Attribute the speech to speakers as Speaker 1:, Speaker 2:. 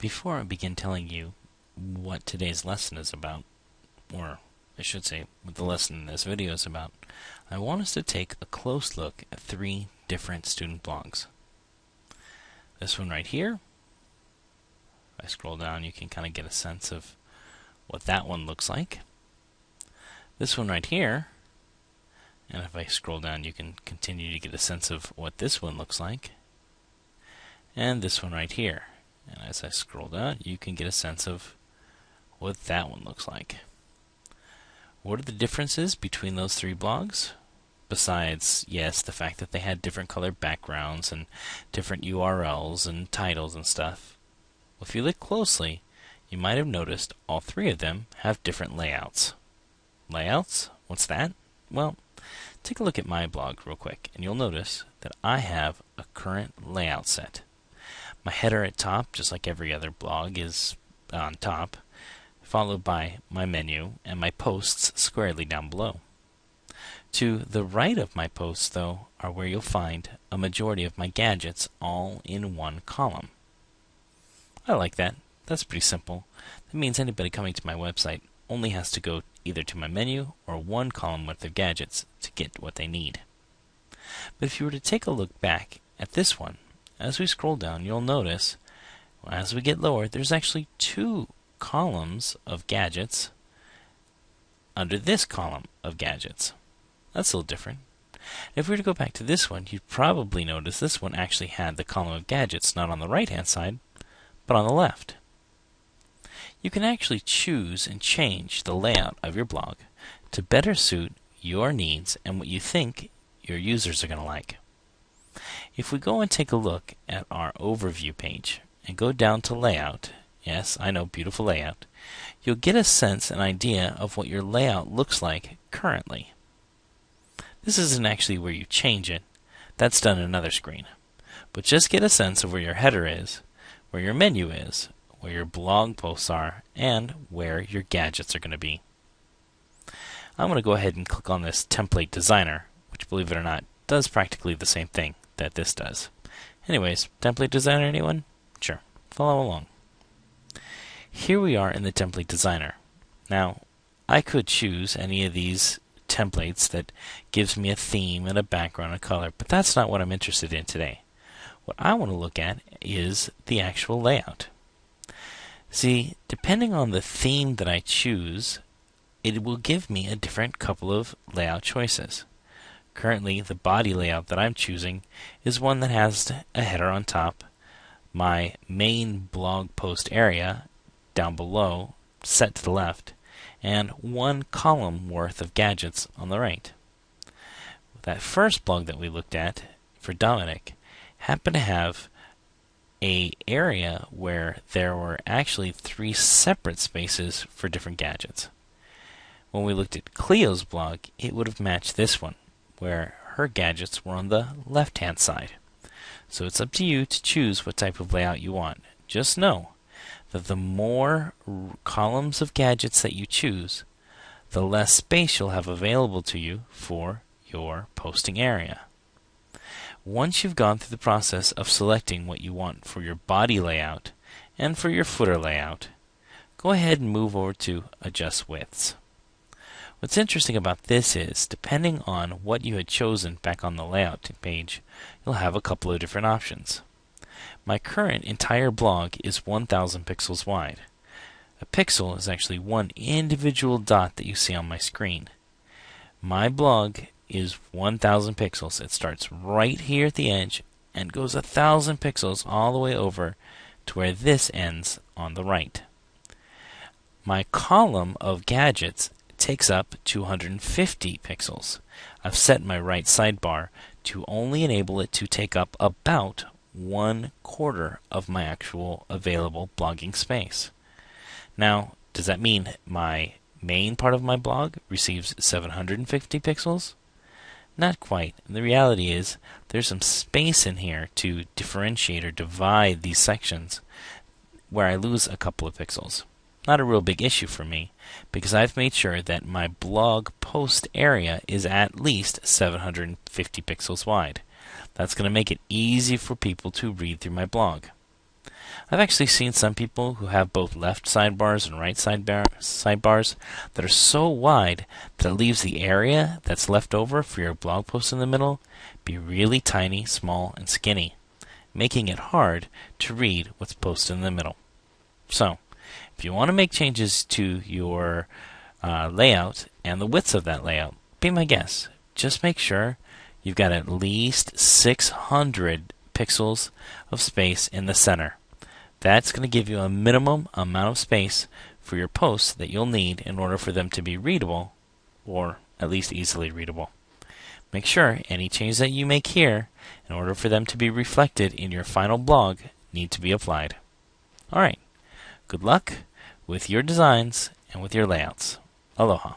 Speaker 1: Before I begin telling you what today's lesson is about, or I should say what the lesson in this video is about, I want us to take a close look at three different student blogs. This one right here, if I scroll down you can kind of get a sense of what that one looks like. This one right here, and if I scroll down you can continue to get a sense of what this one looks like. And this one right here. And as I scroll down, you can get a sense of what that one looks like. What are the differences between those three blogs? Besides, yes, the fact that they had different colored backgrounds and different URLs and titles and stuff. Well, if you look closely, you might have noticed all three of them have different layouts. Layouts? What's that? Well, take a look at my blog real quick, and you'll notice that I have a current layout set. My header at top, just like every other blog, is on top, followed by my menu and my posts squarely down below. To the right of my posts, though, are where you'll find a majority of my gadgets all in one column. I like that. That's pretty simple. That means anybody coming to my website only has to go either to my menu or one column worth of gadgets to get what they need. But if you were to take a look back at this one, as we scroll down, you'll notice, as we get lower, there's actually two columns of gadgets under this column of gadgets. That's a little different. If we were to go back to this one, you'd probably notice this one actually had the column of gadgets not on the right-hand side, but on the left. You can actually choose and change the layout of your blog to better suit your needs and what you think your users are going to like. If we go and take a look at our overview page and go down to layout, yes, I know, beautiful layout, you'll get a sense and idea of what your layout looks like currently. This isn't actually where you change it. That's done in another screen. But just get a sense of where your header is, where your menu is, where your blog posts are, and where your gadgets are going to be. I'm going to go ahead and click on this template designer, which, believe it or not, does practically the same thing that this does. Anyways, template designer, anyone? Sure, follow along. Here we are in the template designer. Now, I could choose any of these templates that gives me a theme and a background and color, but that's not what I'm interested in today. What I want to look at is the actual layout. See, depending on the theme that I choose, it will give me a different couple of layout choices. Currently, the body layout that I'm choosing is one that has a header on top, my main blog post area down below, set to the left, and one column worth of gadgets on the right. That first blog that we looked at for Dominic happened to have an area where there were actually three separate spaces for different gadgets. When we looked at Cleo's blog, it would have matched this one, where her gadgets were on the left-hand side. So it's up to you to choose what type of layout you want. Just know that the more columns of gadgets that you choose, the less space you'll have available to you for your posting area. Once you've gone through the process of selecting what you want for your body layout and for your footer layout, go ahead and move over to Adjust Widths. What's interesting about this is, depending on what you had chosen back on the layout page, you'll have a couple of different options. My current entire blog is 1,000 pixels wide. A pixel is actually one individual dot that you see on my screen. My blog is 1,000 pixels. It starts right here at the edge and goes 1,000 pixels all the way over to where this ends on the right. My column of gadgets takes up 250 pixels. I've set my right sidebar to only enable it to take up about 1/4 of my actual available blogging space. Now, does that mean my main part of my blog receives 750 pixels? Not quite. The reality is there's some space in here to differentiate or divide these sections where I lose a couple of pixels. Not a real big issue for me, because I've made sure that my blog post area is at least 750 pixels wide. That's going to make it easy for people to read through my blog. I've actually seen some people who have both left sidebars and right sidebars that are so wide that it leaves the area that's left over for your blog post in the middle be really tiny, small, and skinny, making it hard to read what's posted in the middle. So, if you want to make changes to your layout and the widths of that layout, be my guest. Just make sure you've got at least 600 pixels of space in the center. That's going to give you a minimum amount of space for your posts that you'll need in order for them to be readable, or at least easily readable. Make sure any changes that you make here, in order for them to be reflected in your final blog, need to be applied. Alright, good luck with your designs and with your layouts. Aloha.